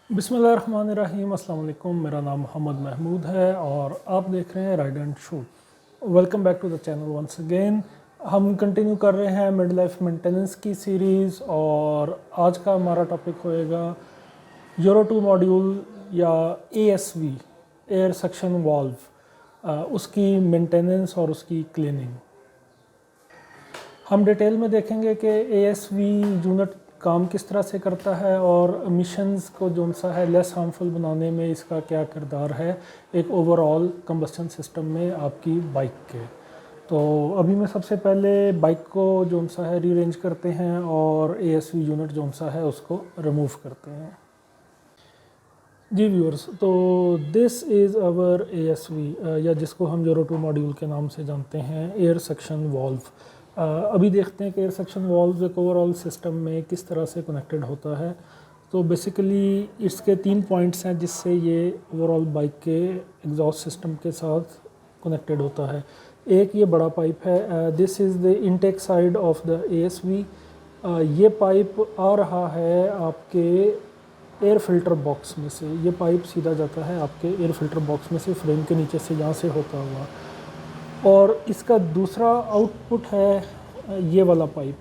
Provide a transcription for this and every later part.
बिस्मिल्लाहिर्रहमानिर्रहीम। अस्सलाम वालेकुम। मेरा नाम मोहम्मद महमूद है और आप देख रहे हैं Ride and Show. Welcome back to the channel once again. हम कंटिन्यू कर रहे हैं मिड लाइफ मेंटेनेंस की सीरीज़ और आज का हमारा टॉपिक होएगा यूरो 2 मॉड्यूल या ASV, एयर सक्शन वाल्व, उसकी मेंटेनेंस और उसकी क्लीनिंग। हम डिटेल में देखेंगे कि ASV यूनिट काम किस तरह से करता है और एमिशंस को जो सा है लेस हार्मफुल बनाने में इसका क्या किरदार है एक ओवरऑल कंबस्टन सिस्टम में आपकी बाइक के। तो अभी मैं सबसे पहले बाइक को जो सा है रीअरेंज करते हैं और ASV यूनिट जो सा है उसको रिमूव करते हैं। जी व्यूअर्स, तो दिस इज़ आवर ASV या जिसको हम यूरो 2 मॉड्यूल के नाम से जानते हैं, एयर सक्शन वाल्व। अभी देखते हैं कि एयर सक्शन वाल्व एक ओवरऑल सिस्टम में किस तरह से कनेक्टेड होता है। तो बेसिकली इसके 3 पॉइंट्स हैं जिससे ये ओवरऑल बाइक के एग्जॉस्ट सिस्टम के साथ कनेक्टेड होता है। एक ये बड़ा पाइप है, this is the intake side of the ASV। ये पाइप आ रहा है आपके एयर फिल्टर बॉक्स में से। ये पाइप सीधा जाता है आपके एयर फिल्टर बॉक्स में से, फ्रेम के नीचे से यहाँ से होता हुआ। और इसका दूसरा आउटपुट है ये वाला पाइप।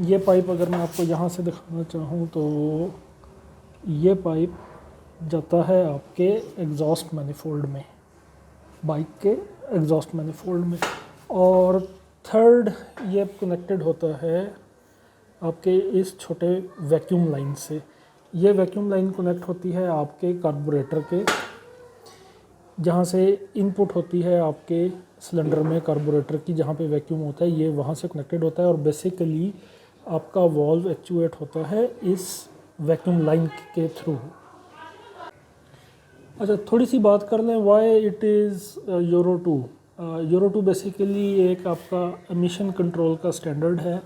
ये पाइप अगर मैं आपको यहाँ से दिखाना चाहूँ तो ये पाइप जाता है आपके एग्जॉस्ट मैनिफोल्ड में, बाइक के एग्जॉस्ट मैनिफोल्ड में। और थर्ड ये कनेक्टेड होता है आपके इस छोटे वैक्यूम लाइन से। ये वैक्यूम लाइन कनेक्ट होती है आपके कार्बोरेटर के, जहाँ से इनपुट होती है आपके सिलेंडर में कार्बोरेटर की, जहाँ पे वैक्यूम होता है ये वहाँ से कनेक्टेड होता है। और बेसिकली आपका वाल्व एक्चुएट होता है इस वैक्यूम लाइन के थ्रू। अच्छा, थोड़ी सी बात कर लें why it is euro 2। Euro 2 basically एक आपका एमिशन कंट्रोल का स्टैंडर्ड है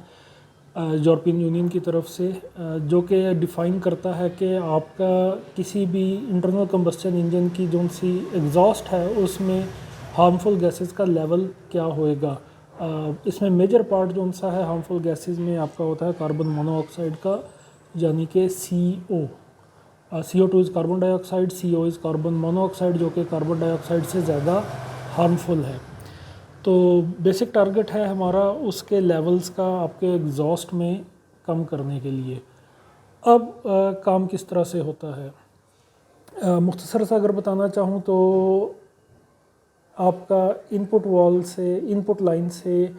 यूरोपियन यूनियन की तरफ से, जो कि डिफ़ाइन करता है कि आपका किसी भी इंटरनल कंबस्टन इंजन की जो सी एग्जॉस्ट है उसमें हार्मफुल गैसेस का लेवल क्या होएगा। इसमें मेजर पार्ट जो सा है हार्मफुल गैसेस में आपका होता है कार्बन मोनोऑक्साइड का, यानी कि CO। CO2 is carbon dioxide, CO is carbon monoxide, जो कि कार्बन डाइऑक्साइड से ज़्यादा हार्मफुल है। तो बेसिक टारगेट है हमारा उसके लेवल्स का आपके एग्जॉस्ट में कम करने के लिए। अब काम किस तरह से होता है, मुख्तसर से अगर बताना चाहूँ तो आपका इनपुट वॉल से, इनपुट लाइन से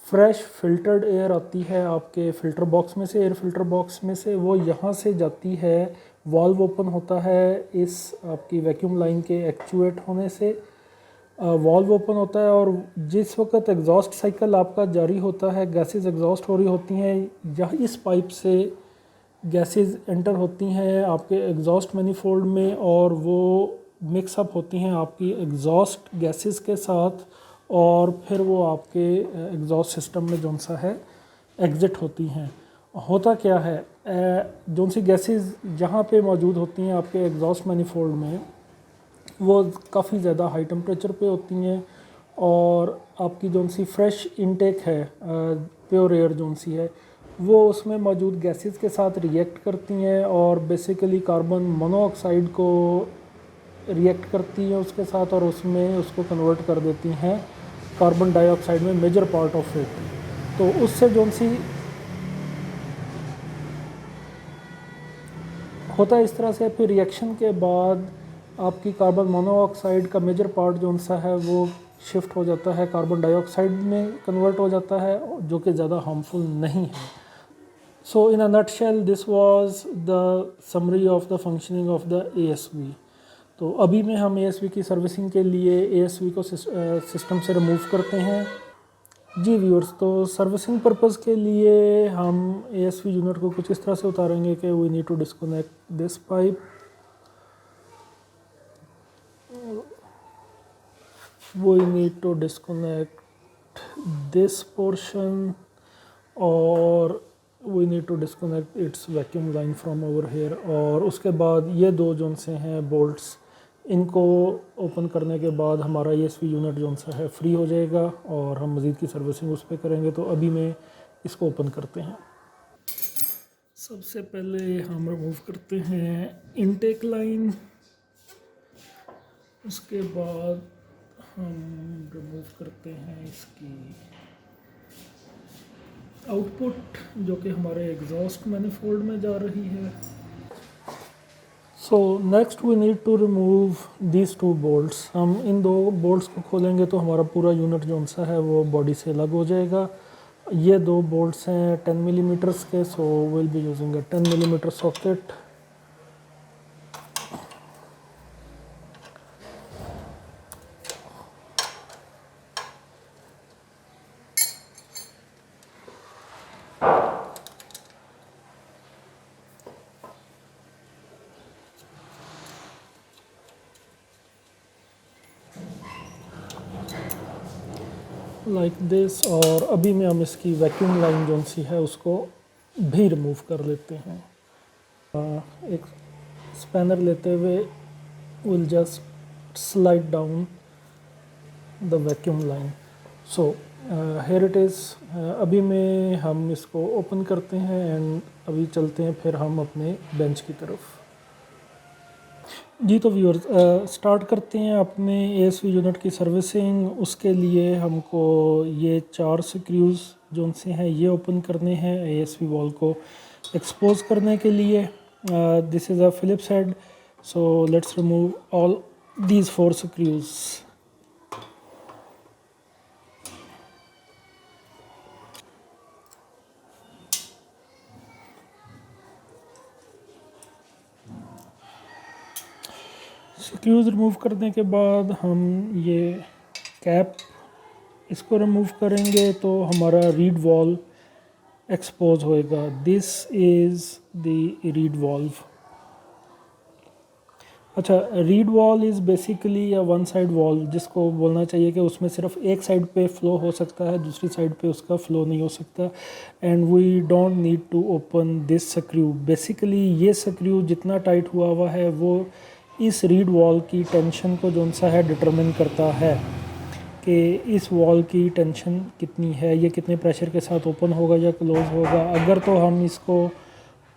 फ्रेश फिल्टर्ड एयर आती है आपके फ़िल्टर बॉक्स में से, एयर फिल्टर बॉक्स में से। वो यहाँ से जाती है, वाल्व ओपन होता है इस आपकी वैक्यूम लाइन के एक्चुएट होने से। वाल्व ओपन होता है और जिस वक्त एग्जॉस्ट साइकिल आपका जारी होता है, गैसेस एग्जॉस्ट हो रही होती हैं, यहाँ इस पाइप से गैसेस एंटर होती हैं आपके एग्जॉस्ट मैनिफोल्ड में और वो मिक्सअप होती हैं आपकी एग्जॉस्ट गैसेस के साथ और फिर वो आपके एग्जॉस्ट सिस्टम में जो सा है एग्ज़िट होती हैं। होता क्या है, जो सी गैसेस जहाँ पे मौजूद होती हैं आपके एग्जॉस्ट मैनिफोल्ड में, वो काफ़ी ज़्यादा हाई टेम्परेचर पे होती हैं और आपकी जो सी फ्रेश इनटेक है प्योर एयर जो सी है वो उसमें मौजूद गैसेस के साथ रिएक्ट करती हैं और बेसिकली कार्बन मोनोऑक्साइड को रिएक्ट करती हैं उसके साथ और उसमें उसको कन्वर्ट कर देती हैं कार्बन डाइऑक्साइड में, मेजर पार्ट ऑफ इट। तो उससे जो सी होता है इस तरह से, फिर रिएक्शन के बाद आपकी कार्बन मोनोऑक्साइड का मेजर पार्ट जो सा है वो शिफ्ट हो जाता है कार्बन डाइऑक्साइड में कन्वर्ट हो जाता है, जो कि ज़्यादा हार्मफुल नहीं है। So in a nutshell this was the summary of the functioning of the ASV। तो अभी में हम ASV की सर्विसिंग के लिए ASV को सिस्टम से रिमूव करते हैं। जी व्यूअर्स, तो सर्विसिंग पर्पज़ के लिए हम ASV यूनिट को कुछ इस तरह से उतारेंगे कि we need to disconnect this pipe, we need to disconnect this portion और we need to disconnect its vacuum line from over here। और उसके बाद ये दो जोन से हैं बोल्ट्स, इनको ओपन करने के बाद हमारा ASV यूनिट जोन सा है फ्री हो जाएगा और हम मज़ीद की सर्विसिंग उस पर करेंगे। तो अभी मैं इसको ओपन करते हैं। सबसे पहले हम रिमूव करते हैं इनटेक लाइन, उसके बाद हम रिमूव करते हैं इसकी आउटपुट जो कि हमारे एग्जॉस्ट मैनिफोल्ड में जा रही है। So next we need to remove these two bolts. हम इन दो बोल्ट्स को खोलेंगे तो हमारा पूरा यूनिट जो सा है वो बॉडी से अलग हो जाएगा। ये दो बोल्ट्स हैं 10 मिलीमीटर्स के, so will be using a 10 millimetre socket. Like this. और अभी में हम इसकी वैक्यूम लाइन जो सी है उसको भी रिमूव कर लेते हैं। एक स्पैनर लेते हुए will just slide down the vacuum line. So here it is. अभी में हम इसको ओपन करते हैं एंड अभी चलते हैं फिर हम अपने बेंच की तरफ। जी तो व्यूअर्स स्टार्ट करते हैं अपने एएसवी यूनिट की सर्विसिंग। उसके लिए हमको ये 4 स्क्रूज़ जो से हैं ये ओपन करने हैं एएसवी वॉल को एक्सपोज करने के लिए। This is a Phillips head, so let's remove all these 4 screws. Screws remove करने के बाद हम ये कैप इसको रिमूव करेंगे तो हमारा रीड वॉल्व एक्सपोज होएगा। This is the reed valve. अच्छा, reed valve is basically a one side valve, जिसको बोलना चाहिए कि उसमें सिर्फ एक साइड पे फ्लो हो सकता है, दूसरी साइड पे उसका फ्लो नहीं हो सकता। And we don't need to open this screw. Basically ये स्क्रू जितना टाइट हुआ है वो इस रीड वॉल की टेंशन को जो सा है डिटरमिन करता है कि इस वॉल की टेंशन कितनी है, ये कितने प्रेशर के साथ ओपन होगा या क्लोज़ होगा। अगर तो हम इसको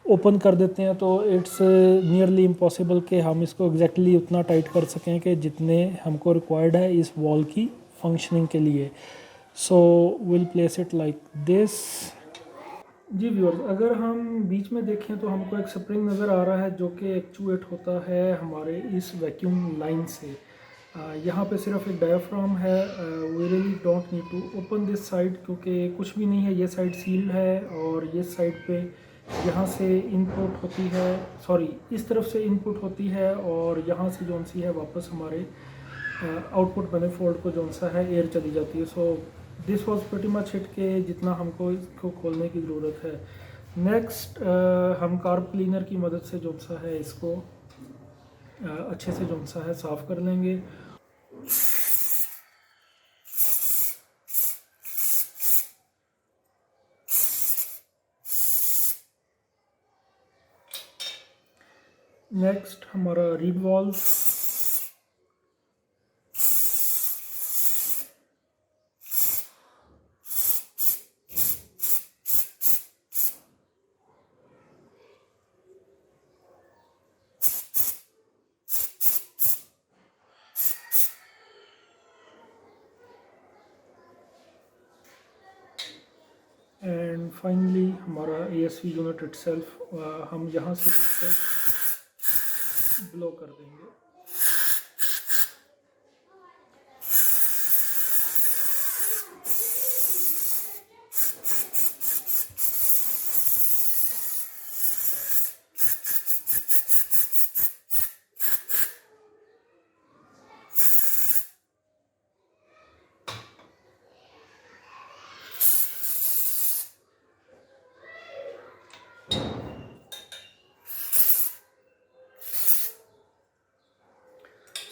ओपन कर देते हैं तो इट्स नियरली इम्पॉसिबल कि हम इसको एग्जैक्टली उतना टाइट कर सकें कि जितने हमको रिक्वायर्ड है इस वॉल की फंक्शनिंग के लिए। So will place it like this. जी व्यूअर्स, अगर हम बीच में देखें तो हमको एक स्प्रिंग नज़र आ रहा है जो कि एक्चुएट होता है हमारे इस वैक्यूम लाइन से। यहाँ पे सिर्फ एक डायाफ्राम है। We really don't need to open this side क्योंकि कुछ भी नहीं है, ये साइड सील्ड है और ये साइड पे यहाँ से इनपुट होती है, सॉरी इस तरफ से इनपुट होती है और यहाँ से जौन सी है वापस हमारे आउटपुट मैनिफोल्ड को जौन सा है एयर चली जाती है। So this was pretty much it के जितना हमको इसको खोलने की ज़रूरत है। नेक्स्ट हम कार्ब क्लीनर की मदद से जौन सा है इसको अच्छे से जौन सा है साफ़ कर लेंगे। नेक्स्ट हमारा रीड वॉल्व। एंड फाइनली हमारा एएसवी यूनिट इटसेल्फ। हम यहाँ से इसको ब्लो कर देंगे।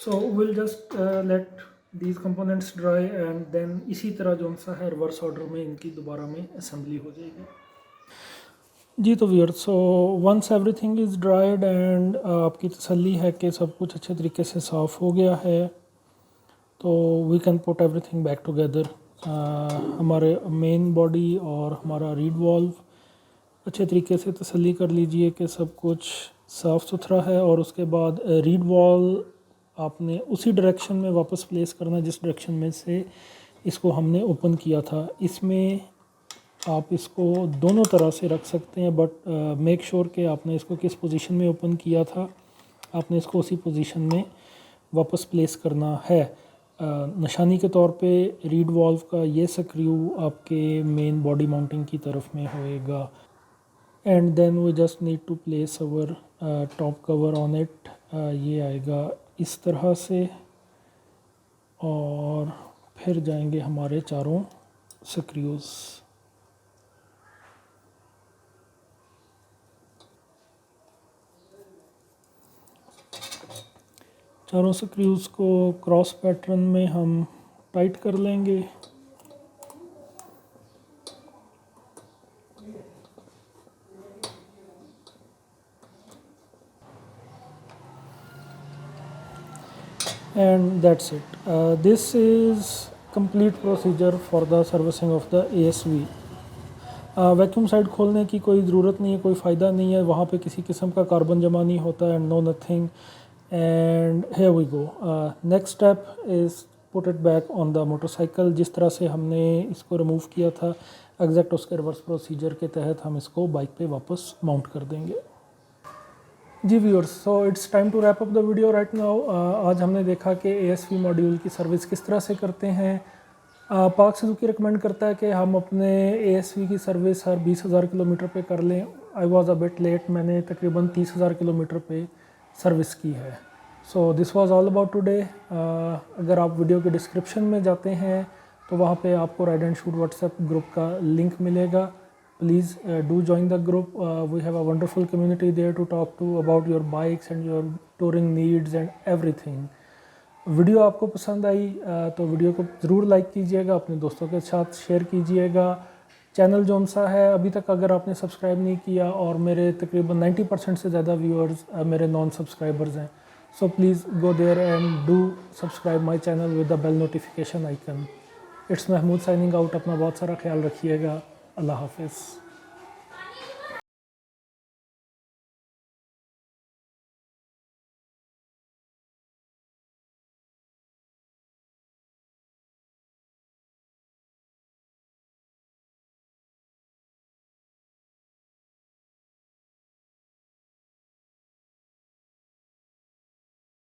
So will just let these components dry and then इसी तरह जो सा है रिवर्स ऑर्डर में इनकी दोबारा में असेंबली हो जाएगी। जी तो viewers, so once everything is dried and आपकी तसल्ली है कि सब कुछ अच्छे तरीके से साफ़ हो गया है तो we can put everything back together. हमारे मेन बॉडी और हमारा रीड वॉल्व अच्छे तरीके से तसल्ली कर लीजिए कि सब कुछ साफ़ सुथरा है। और उसके बाद रीड वॉल आपने उसी डायरेक्शन में वापस प्लेस करना जिस डायरेक्शन में से इसको हमने ओपन किया था। इसमें आप इसको दोनों तरह से रख सकते हैं, बट मेक श्योर कि आपने इसको किस पोजीशन में ओपन किया था, आपने इसको उसी पोजीशन में वापस प्लेस करना है। निशानी के तौर पे रीड वॉल्व का ये स्क्रू आपके मेन बॉडी माउंटिंग की तरफ में होएगा। And then we just need to place our top cover on it. ये आएगा इस तरह से, और फिर जाएंगे हमारे चारों स्क्रूज़। चारों स्क्रूज़ को क्रॉस पैटर्न में हम टाइट कर लेंगे। And that's it. This is complete procedure for the servicing of the ASV. Vacuum side खोलने की कोई ज़रूरत नहीं है, कोई फ़ायदा नहीं है, वहाँ पे किसी किस्म का कार्बन जमा नहीं होता है, no nothing. And here we go. Next step is put it back on the motorcycle. जिस तरह से हमने इसको रिमूव किया था एग्जैक्ट उसके रिवर्स प्रोसीजर के तहत हम इसको बाइक पे वापस माउंट कर देंगे। जी viewers, so it's time to wrap up the video right now. आज हमने देखा कि ASV मॉड्यूल की सर्विस किस तरह से करते हैं। पार्क सुजुकी रिकमेंड करता है कि हम अपने ASV की सर्विस हर 20,000 किलोमीटर पे कर लें। I was a bit late, मैंने तकरीबन 30,000 किलोमीटर पे सर्विस की है। So this was all about today. अगर आप वीडियो के डिस्क्रिप्शन में जाते हैं तो वहाँ पे आपको ride and shoot WhatsApp group का लिंक मिलेगा। Please do join the group. We have a wonderful community there to talk to about your bikes and your touring needs and everything. Video आपको पसंद आई तो वीडियो को ज़रूर like कीजिएगा, अपने दोस्तों के साथ शेयर कीजिएगा। चैनल जौन सा है अभी तक अगर आपने सब्सक्राइब नहीं किया, और मेरे तकरीबन 90% से ज़्यादा व्यूअर्स मेरे नॉन सब्सक्राइबर्स हैं, so please go there and do subscribe my channel with the bell notification icon. It's Mahmood signing out. अपना बहुत सारा ख्याल रखिएगा। अल्लाह हाफिज़।